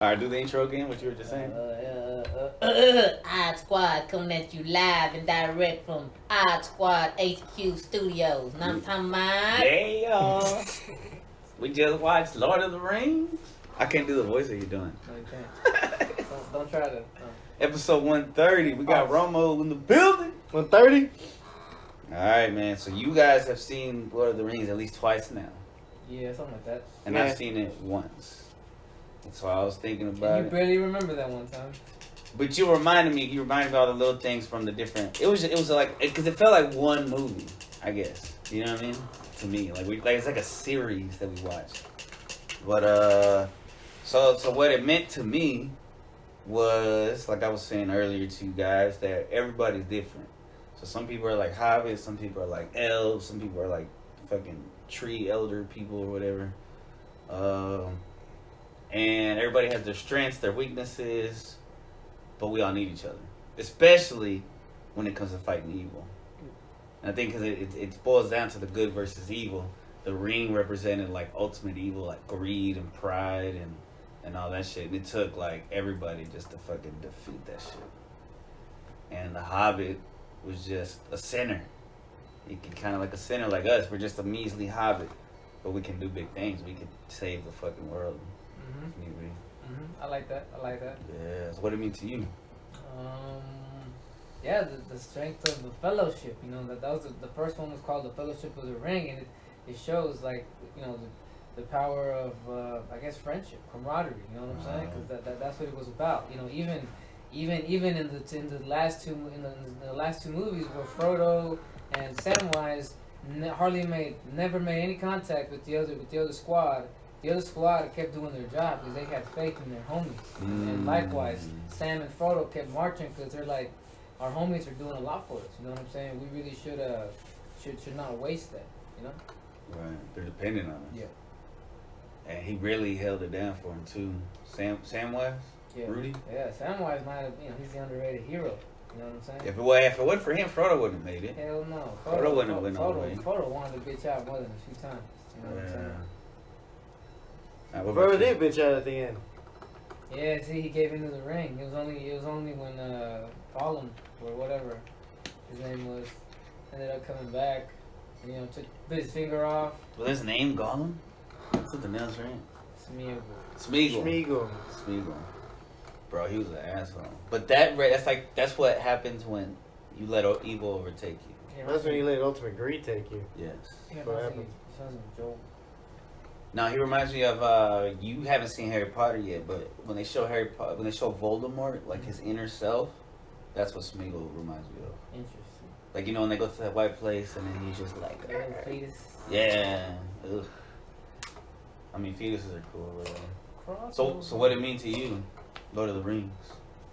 All right, do the intro again. What you were just saying? Odd Squad coming at you live and direct from Odd Squad HQ Studios. And I'm talking about... Yeah, y'all. We just watched Lord of the Rings. I can't do the voice that you're doing. No, you can't. Don't try to. No. Episode 130. We got Romo in the building. 130? All right, man. So you guys have seen Lord of the Rings at least twice now. Yeah, something like that. And yeah. I've seen it once. And so I was thinking about and you barely remember that one time. But you reminded me of all the little things from the different. It was like, because it felt like one movie, I guess. You know what I mean? To me, it's like a series that we watched. But so what it meant to me was, like I was saying earlier to you guys, that everybody's different. So some people are like hobbits, some people are like elves, some people are like fucking tree elder people or whatever. And everybody has their strengths, their weaknesses, but we all need each other, especially when it comes to fighting evil. And I think because it boils down to the good versus evil. The ring represented like ultimate evil, like greed and pride and all that shit. And it took like everybody just to fucking defeat that shit. And the hobbit was just a sinner. He can kind of like a sinner like us. We're just a measly hobbit, but we can do big things. We can save the fucking world. If need be. I like that. Yeah. So what do it mean to you? Yeah, the strength of the fellowship. You know, that was the first one was called the Fellowship of the Ring, and it shows like, you know, the power of I guess friendship, camaraderie. You know what I'm saying? Because that's what it was about. You know, even in the last two movies where Frodo and Samwise never made any contact with the other squad. The other squad kept doing their job because they had faith in their homies. And likewise, Sam and Frodo kept marching because they're like, our homies are doing a lot for us. You know what I'm saying? We really should not waste that. You know? Right. They're dependent on us. Yeah. And he really held it down for him too. Samwise? Yeah. Rudy? Yeah. Samwise might have. You know, he's the underrated hero. You know what I'm saying? If it wasn't for him, Frodo wouldn't have made it. Hell no. Frodo wouldn't have went all the way. Frodo wanted to bitch out more than a few times. You know what I'm saying? Frodo did bitch out at the end. Yeah, see, he gave into the ring. It was only when Gollum or whatever his name was ended up coming back, and, you know, bit his finger off. Was his name Gollum? Something else, right? Smeagol. Bro, he was an asshole. But that's what happens when you let evil overtake you. Yeah, that's when you let ultimate greed take you. Yes. Yeah, what happens. Now he reminds me of you haven't seen Harry Potter yet, but when they show Voldemort, like his inner self, that's what Smeagol reminds me of. Interesting. Like, you know, when they go to that white place and then he's just like, yeah. Ugh. I mean, fetuses are cool. So what it mean to you, Lord of the Rings?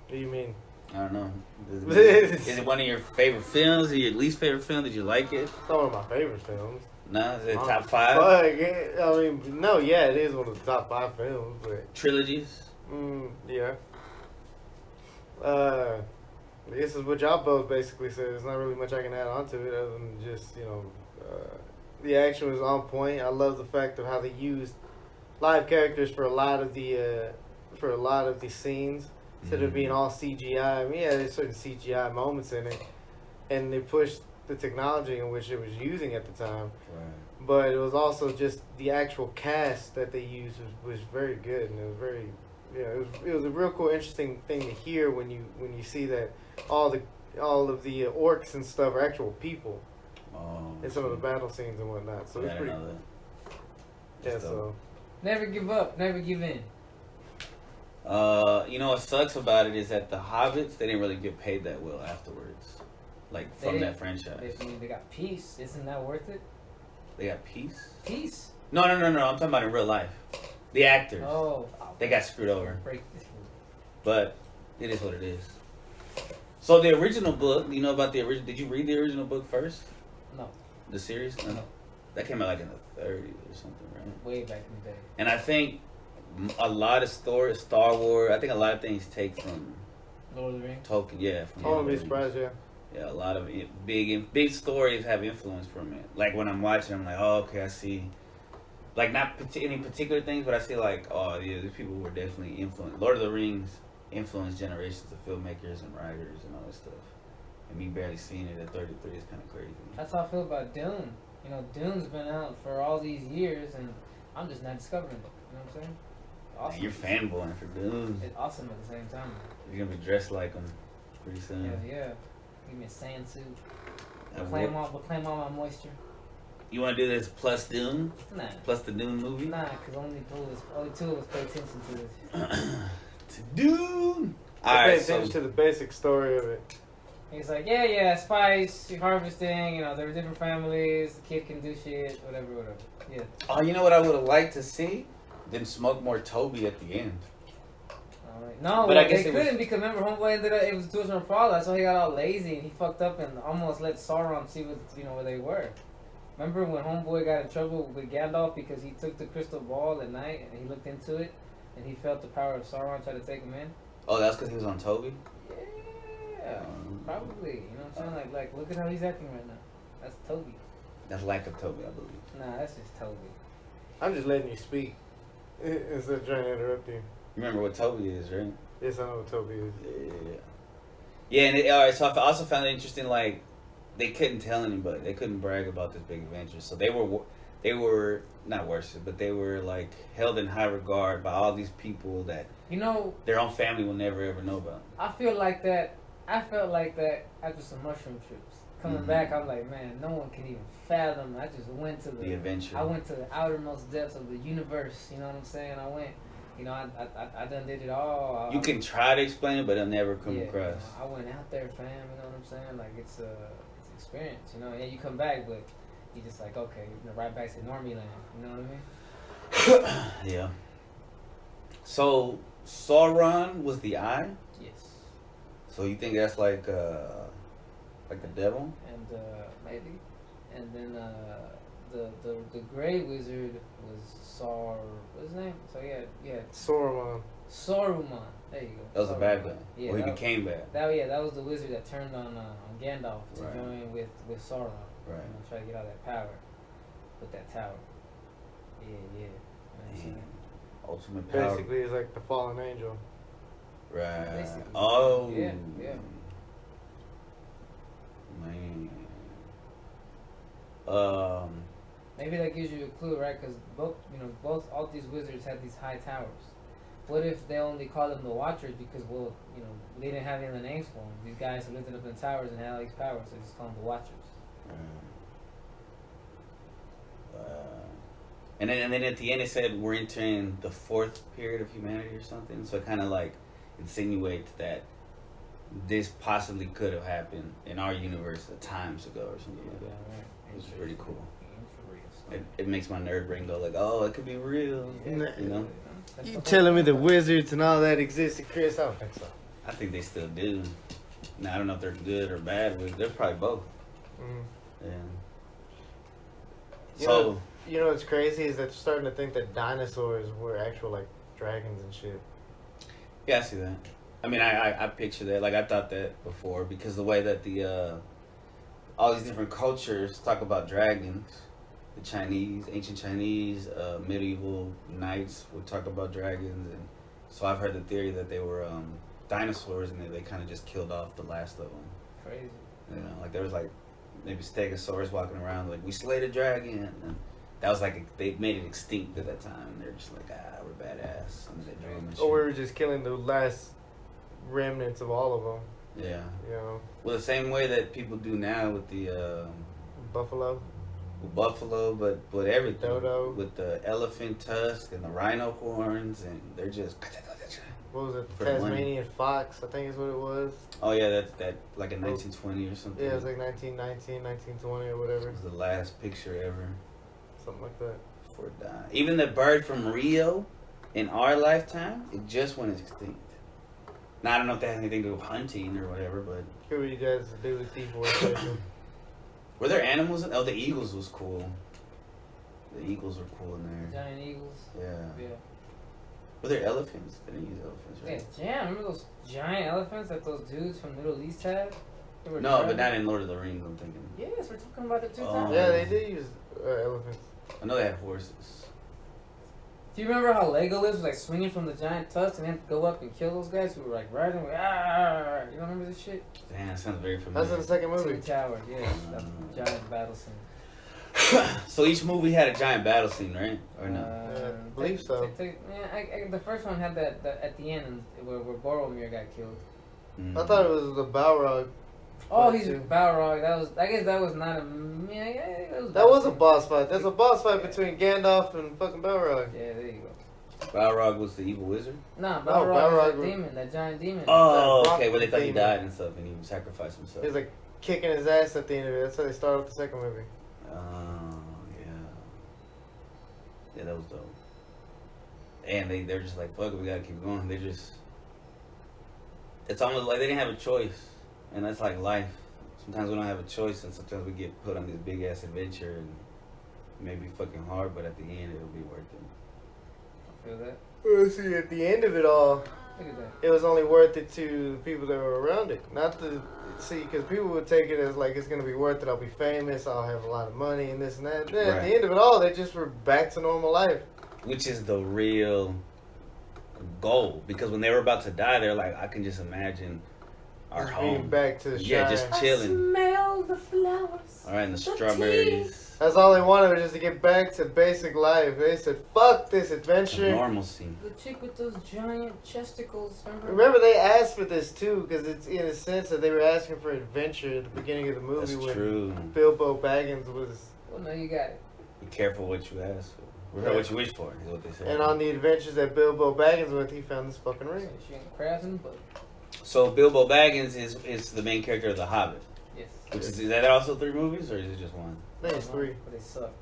What do you mean? I don't know. Is it one of your favorite films? Is it your least favorite film? Did you like it? It's not one of my favorite films. No, is it top 5? I mean, no, yeah, it is one of the top 5 films, but... Trilogies? Yeah. I guess it's what y'all both basically said. There's not really much I can add on to it other than just, you know, the action was on point. I love the fact of how they used live characters for a lot of the scenes instead of being all CGI. I mean, yeah, there's certain CGI moments in it, and they pushed the technology in which it was using at the time. Right. But it was also just the actual cast that they used was very good, and it was very, it was a real cool, interesting thing to hear when you see that all of the orcs and stuff are actual people in some of the battle scenes and whatnot. So it's pretty cool. Yeah, so never give up, never give in. You know what sucks about it is that the hobbits, they didn't really get paid that well afterwards. Like, from that franchise. They got peace. Isn't that worth it? They got peace? Peace? No. I'm talking about in real life. The actors. Oh. They got screwed over. Break this movie. But it is what it is. So the original book, you know about the original? Did you read the original book first? No. The series? No. That came out like in the 30s or something, right? Way back in the day. And I think a lot of stories, Star Wars, I think a lot of things take from Lord of the Rings? Tolkien, yeah. I wouldn't be surprised, yeah. Yeah, a lot of big stories have influence from it. Like when I'm watching, I'm like, oh, okay, I see like not any particular things, but I see like, oh yeah, these people were definitely influenced. Lord of the Rings influenced generations of filmmakers and writers and all that stuff. And me barely seeing it at 33 is kind of crazy. That's how I feel about Dune. You know, Dune's been out for all these years, and I'm just not discovering it. You know what I'm saying? Awesome. Man, you're fanboying for Dune. It's awesome at the same time. You're gonna be dressed like them pretty soon. Yeah. Give me a sand suit. And Reclaim all my moisture. You want to do this plus Dune? Nah. Plus the Dune movie? Nah, because only two of us pay attention to this. To Dune! I Alright, pay so attention to the basic story of it. He's like, yeah, spice, harvesting, you know, there were different families, the kid can do shit, whatever. Yeah. oh, you know what I would have liked to see? Them smoke more Toby at the end. Alright. No, But I guess they it was- couldn't because remember, homeboy ended up, it was too much of a problem. That's why he got all lazy and he fucked up and almost let Sauron see what, where they were. Remember when homeboy got in trouble with Gandalf because he took the crystal ball at night and he looked into it and he felt the power of Sauron try to take him in? Oh, that's because he was on Toby? Yeah, probably. You know what I'm saying? Like, look at how he's acting right now. That's Toby. That's lack of Toby, I believe. Nah, that's just Toby. I'm just letting you speak instead of trying to interrupt you. You remember what Toby is, right? Yes, I know what Toby is. Yeah, and alright, so I also found it interesting, like, they couldn't tell anybody. They couldn't brag about this big adventure. So they were not worshipped, but they were, like, held in high regard by all these people that You know, their own family will never, ever know about. I felt like that after some mushroom trips. Coming Mhm. back, I'm like, man, no one can even fathom. I just went to The adventure. I went to the outermost depths of the universe. You know what I'm saying? I went. You know, I done did it all. You can try to explain it, but it'll never come yeah, across. you know, I went out there, fam. You know what I'm saying? Like it's an experience. You know, yeah, you come back, but you just like okay, you know, right back to normie land. You know what I mean? Yeah. So Sauron was the eye. Yes. So you think that's like the devil? And maybe, and then the gray wizard was what's his name? So yeah, Sauron. Saruman. There you go. That was a Saruman. bad guy. Yeah, Well, he that, became bad. that was the wizard that turned on Gandalf to Right. join with Sauron. Right. You know, try to get all that power with that tower. Yeah. You know what I'm Man. saying? Ultimate power. Basically, he's like the fallen angel. Right. Basically. Oh. Yeah. Man. Maybe that gives you a clue, right? Because all these wizards had these high towers. What if they only call them the Watchers because, they didn't have any other names for them? These guys who lived up in towers and had all these powers, so they just call them the Watchers. And then at the end it said we're entering the fourth period of humanity or something. So it kind of like insinuates that this possibly could have happened in our universe times ago or something like that. Right. It's pretty cool. It makes my nerd brain go like, oh, it could be real. Yeah. You know? You telling me the wizards and all that existed, Chris? I don't think so. I think they still do. Now I don't know if they're good or bad. But they're probably both. Yeah. So You know what's crazy is that you're starting to think that dinosaurs were actual like dragons and shit. yeah, I see that. I mean, I picture that. Like I thought that before because the way that the all these different cultures talk about dragons. The Chinese, ancient Chinese, medieval knights would talk about dragons, and so I've heard the theory that they were dinosaurs, and they kind of just killed off the last of them. Crazy. You know, like there was like maybe Stegosaurus walking around like we slayed a dragon, and that was like they made it extinct at that time, and they're just like we're badass under that dream and shit. Or we were just killing the last remnants of all of them. Yeah. You know, Well, the same way that people do now with the buffalo. buffalo, but everything Dodo. with the elephant tusk and the rhino horns, and they're just. What was it? For Tasmanian fox, I think is what it was. Oh yeah, that like in 1920 or something. Yeah, it was like 1919, 1920 or whatever. It was the last picture ever Something like that. before it died. Even the bird from Rio, in our lifetime, it just went extinct. Now I don't know if that has anything to do with hunting or whatever, but What you guys do with deforestation? were there animals? Oh, the eagles was cool. The eagles were cool in there. Giant eagles. Yeah. Yeah. Were there elephants? They didn't use elephants, right? Yeah, remember those giant elephants that those dudes from Middle East had? They were No, but driving- not in Lord of the Rings, I'm thinking. Yes, we're talking about it 2 Oh. times. Yeah, they did use elephants. I know they had horses. Do you remember how Legolas was like swinging from the giant tusk and then go up and kill those guys who were like riding? Like, ah, you don't remember this shit? Damn, that sounds very That's familiar. in the second movie. Two towers, yeah, that giant battle scene. So each movie had a giant battle scene, right? Or no? I believe so. The first one had that at the end where Boromir got killed. Mm. I thought it was the Balrog. Oh, Fight he's too. Balrog. I guess that was not a. That was a boss fight. There's a boss fight between Gandalf and fucking Balrog. Yeah, there you go. Balrog was the evil wizard? Nah, No, Balrog Balrog was was- a demon, that giant demon. Oh, rock okay, where they thought he demon. died and stuff and he sacrificed himself. He was like kicking his ass at the end of it. That's how they started with the second movie. Oh, yeah. Yeah, that was dope. And they're just like, fuck it, we gotta keep going. They just... It's almost like they didn't have a choice. And that's like life. Sometimes we don't have a choice and sometimes we get put on this big-ass adventure and it may be fucking hard, but at the end it'll be worth it. I feel that. Well, see, at the end of it all, Look at that. it was only worth it to the people that were around it. Not the... See, because people would take it as like, it's going to be worth it. I'll be famous. I'll have a lot of money and this and that. Then at Right. the end of it all, they just were back to normal life. Which is the real goal. Because when they were about to die, they're like, I can just imagine our Just being home. back to the Yeah, shine. just chilling. Smell the flowers. All right, and the The strawberries. That's all they wanted was just to get back to basic life. They said, fuck this The adventure. normalcy. The chick with those giant chesticles. Remember, they asked for this too, because it's in a sense that they were asking for adventure at the beginning of the movie That's when true. Bilbo Baggins was. Well, no, you got it. Be careful what you ask for. Yeah. What you wish for is what they say. And on the adventures that Bilbo Baggins went, he found this fucking ring. She ain't crafting, but So Bilbo Baggins is the main character of The Hobbit. yes. Which is that also 3 movies or is it just one? I think it's 3. But they sucked.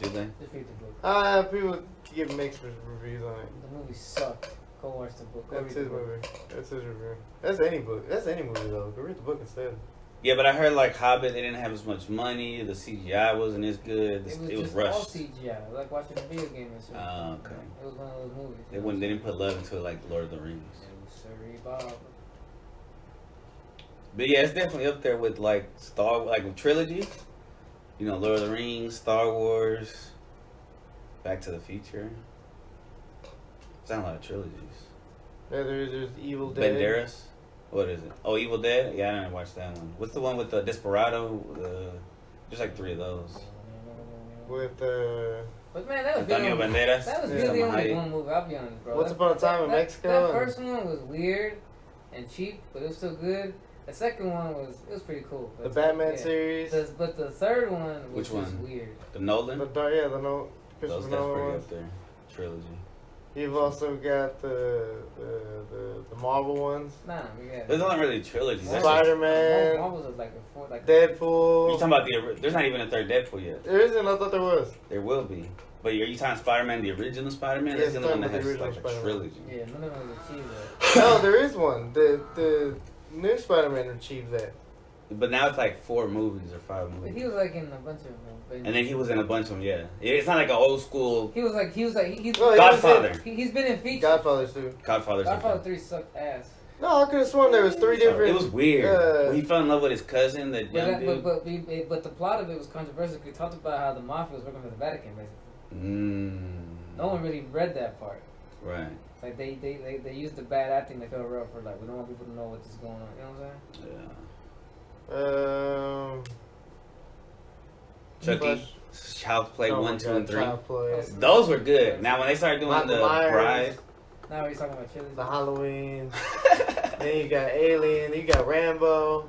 Did they? Just read the book. People give mixed reviews on it. The movie sucked. Go watch the book. Go That's read his the book. movie. That's his review. That's any book. That's any movie though. Go read the book instead. Yeah, but I heard like Hobbit, they didn't have as much money. The CGI wasn't as good. It was It was just all rushed. CGI. Like watching a video game and shit. Oh, okay. It was one of those movies. They wouldn't. They didn't put love into like Lord of the Rings. Sorry, Bob. But yeah, it's definitely up there with like with trilogies. You know, Lord of the Rings, Star Wars, Back to the Future. Sound like trilogies. Yeah, there's Evil Dead. Banderas. What is it? Oh, Evil Dead. Yeah, I didn't watch that one. What's the one with the Desperado? There's like 3 of those. With But man, that was Antonio really, Banderas. that was Yeah. really Salma only Hayek. one movie. I'll be honest, bro. Once Upon a Time in Mexico That and- first one was weird and cheap, but it was still good. The second one was pretty cool. the Batman series. But the third one was Which just one? weird. The Nolan. The Those Christopher that's Nolan pretty ones. up there. Trilogy. You've also got the Marvel ones. Nah, we got There's not really trilogies. That's just- Spider-Man, Marvel was like a four, like Deadpool. You talking about there's not even a third Deadpool yet. There isn't. I thought there was. There will be. But are you talking Spider-Man, the original Spider-Man? Yes, That's the one that I'm talking has about the like a original trilogy. Yeah, none of them was achieved that. No, there is one. The new Spider-Man achieved that. But now it's like 4 movies or 5 But movies. he was like in a bunch of them. And then he was in a bunch of them, yeah. It's not like an old school He's No, he was Godfather. he's been in features. Godfather too. Godfather. Godfather 3 sucked ass. No, I could have sworn there was 3 different. It was weird. uh, When he fell in love with his cousin, that young dude. But the plot of it was controversial. We talked about how the mafia was working for the Vatican, basically. No one really read that part. Right. Like they used the bad acting to cover up for like we don't want people to know what's going on. You know what I'm saying? Yeah. Chucky. Flash- Child's Play Oh my 1, 2, God, and 3. Child Play. Those were good. Now when they started doing Michael the Myers. Bride, Now we're talking about chili. The Halloween. Then you got Alien. You got Rambo.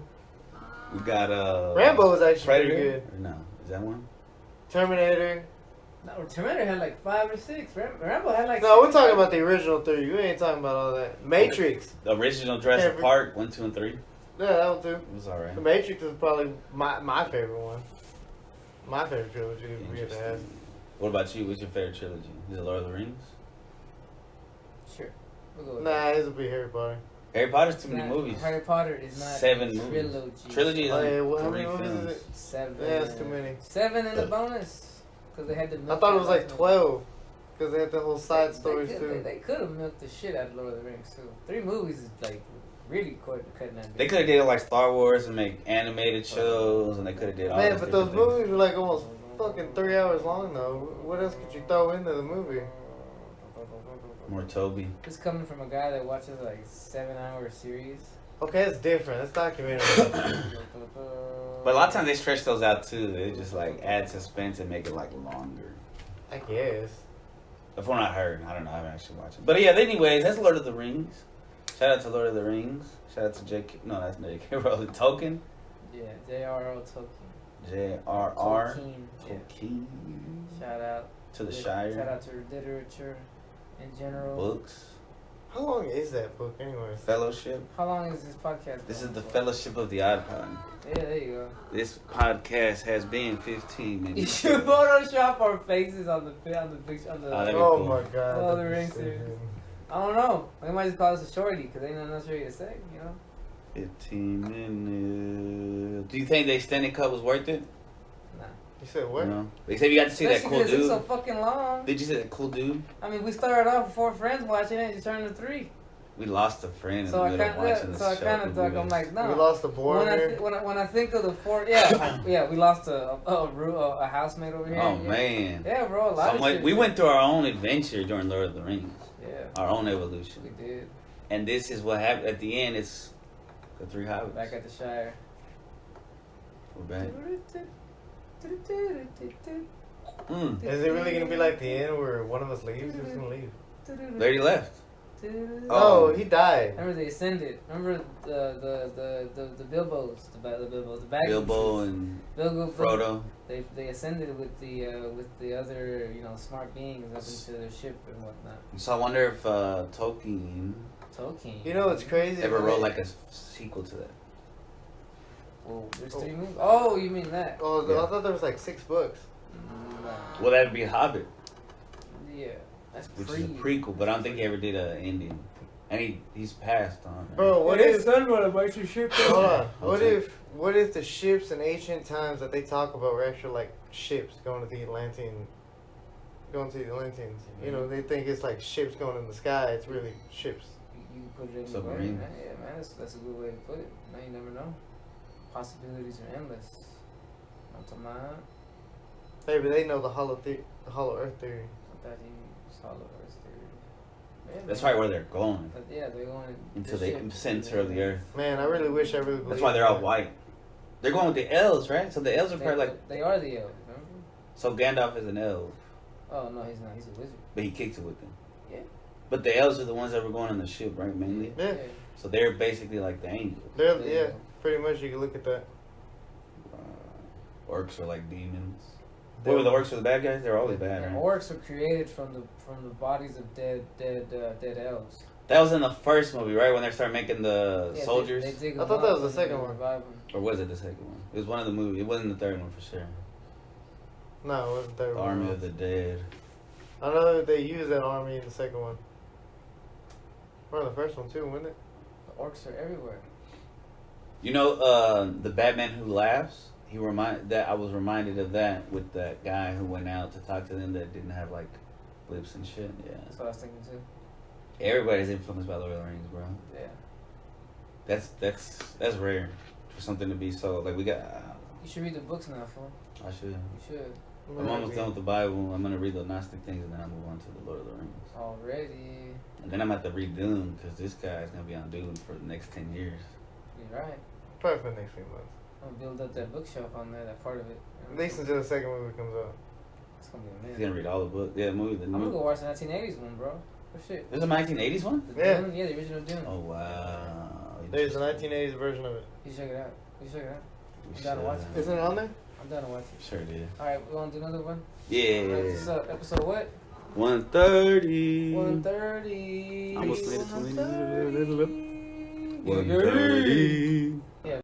we got Rambo was actually Predator. pretty good. Or no, is that one? Terminator. No, Terminator had like 5 or 6. Rambo had like. No, 6 we're talking about the original 3. We ain't talking about all that. Matrix. The original Jurassic Every- Park 1, 2, and 3. Yeah, that one too. It was alright. The Matrix is probably my favorite one. My favorite trilogy. If we had to ask. Interesting. What about you? What's your favorite trilogy? Is it Lord of the Rings? Sure. We'll go with Nah, his would be Harry Potter. Harry Potter's too that. many movies. Harry Potter is not 7 a movies. trilogy. Trilogy is Oh, yeah, like how 3 many movies is films. it? 7. Yeah, it's too many. 7 in the bonus. Because they had to I milk thought it that was like last 12. Because they had the whole side They stories could- too. They could have milked the shit out of Lord of the Rings too. 3 movies is like really cutting that. They could have did like Star Wars and make animated shows, and they could have did all Man, those but those different movies were like almost fucking 3 hours long though. What else could you throw into the movie? More Toby. This coming from a guy that watches like 7-hour series. Okay, it's different. It's documentary. But a lot of times they stretch those out too. They just like add suspense and make it like longer. I guess. That's what I heard. I don't know. I haven't actually watched it. But yeah, anyways, that's Lord of the Rings. Shout out to Lord of the Rings. Shout out to J.K. No, that's not J.K. Rowling. Tolkien. Yeah, J.R.R. Tolkien. J.R.R. Tolkien. Tolkien. Shout out To the Shire. Shout out to literature in general. Books. How long is that book anyway? Fellowship. How long is this podcast? This is going the for? Fellowship of the Odd Pod. Yeah, there you go. This podcast has been 15 You minutes. should Photoshop our faces on the picture on the. that'd be Oh cool. my god. Oh, the that'd be ring so series. good. I don't know. We might just call this a shorty because ain't nothing else really to say. You know. 15 minutes. Do you think the extended cut was worth it? Nah. You said what? No. They said you got to see that Especially cool 'cause it's dude. so fucking long. Did you see that cool dude? I mean, we started off with 4 friends watching it, and just turned to 3. We lost a friend in So the I middle of watching kind this of, show. I'm like, no. We lost the When border. when I think of the 4, yeah, we lost a housemate over here. Oh, yeah. man. Yeah, bro, a lot of shit. We went through our own adventure during Lord of the Rings. Yeah, Our own evolution. we did. And this is what happened. At the end, it's the 3 hobbits. Back at the Shire. We're back. Mm. Is it really gonna be like the end where one of us leaves? Who's gonna leave? They already left. Oh, he died. Remember they ascended. Remember the Bilbos, the Bilbos, the Baggins. Bilbo and Frodo. They ascended with the other smart beings up into their ship and whatnot. So I wonder if Tolkien Tolkien. You know what's crazy? ever wrote like a sequel to that. Well, there's 3 movies. Oh, you mean that? Oh, Yeah. I thought there was like 6 books. Nah. Well, that'd be Hobbit, Yeah, that's which is a prequel, but I don't think he ever did an ending. And he's passed on. Right? Bro, what his if? son wrote a bunch of shit. Hold on. Okay. What if the ships in ancient times that they talk about were actually like ships going to the Atlanteans? You know, they think it's like ships going in the sky. It's really ships. You put it in the Submarine. word, man. Yeah, man, that's a good way to put it. Now you never know. Possibilities are endless. Not to mind. Maybe they know the hollow Earth theory. I thought you saw the Earth theory. Yeah, That's man. right where they're going. But yeah, they're going Into the center of the earth. Man, I really wish I really believed. That's why they're all that. white. They're going with the elves, right? So the elves are probably like. They are the elves, remember? So Gandalf is an elf, Oh no, he's not. He's a wizard. but he kicks it with them. Yeah. But the elves are the ones that were going on the ship, right? Mainly. Yeah. So they're basically like the angels. They're There you yeah, go. pretty much. You can look at that. Orcs are like demons. What were the orcs are the bad guys? They're always bad, And right? orcs are created from the bodies of dead elves. That was in the first movie, right? When they started making the Yeah, soldiers, They dig I them thought that up was the and second one. revive them. or was it the second one? It was one of the movies. It wasn't the third one for sure. No, it wasn't there. Army of the Dead. I know they used that army in the second one. Or in the first one too, wasn't it? The orcs are everywhere. You know, the Batman Who Laughs. I was reminded of that with that guy who went out to talk to them that didn't have like lips and shit. Yeah. That's what I was thinking too. Everybody's influenced by Lord of the Rings, bro. Yeah. That's rare for something to be so like we got. You should read the books now, fool. I should. You should. I'm almost done with the Bible. I'm gonna read the Gnostic things and then I'll move on to the Lord of the Rings. Already. And then I'm gonna have to read Dune because this guy's gonna be on Dune for the next 10 years. You're right. Probably for the next few months. I'm gonna build up that bookshelf on there, that part of it. At least until the second movie comes out. It's gonna be He's amazing. gonna read all the books. Yeah, movie. The I'm gonna new. go watch the 1980s one, bro. Oh shit. There's a 1980s one. The Yeah. Dune? Yeah, the original Dune. Oh wow. There's a 1980s version of it. You should check it out. You should check it out. We I'm down to watch it. Isn't it on there? I'm down to watch it. Sure did. Alright, we wanna do another one? Yeah. Alright, this is episode what? 130. 130. Almost made it to 130. 130.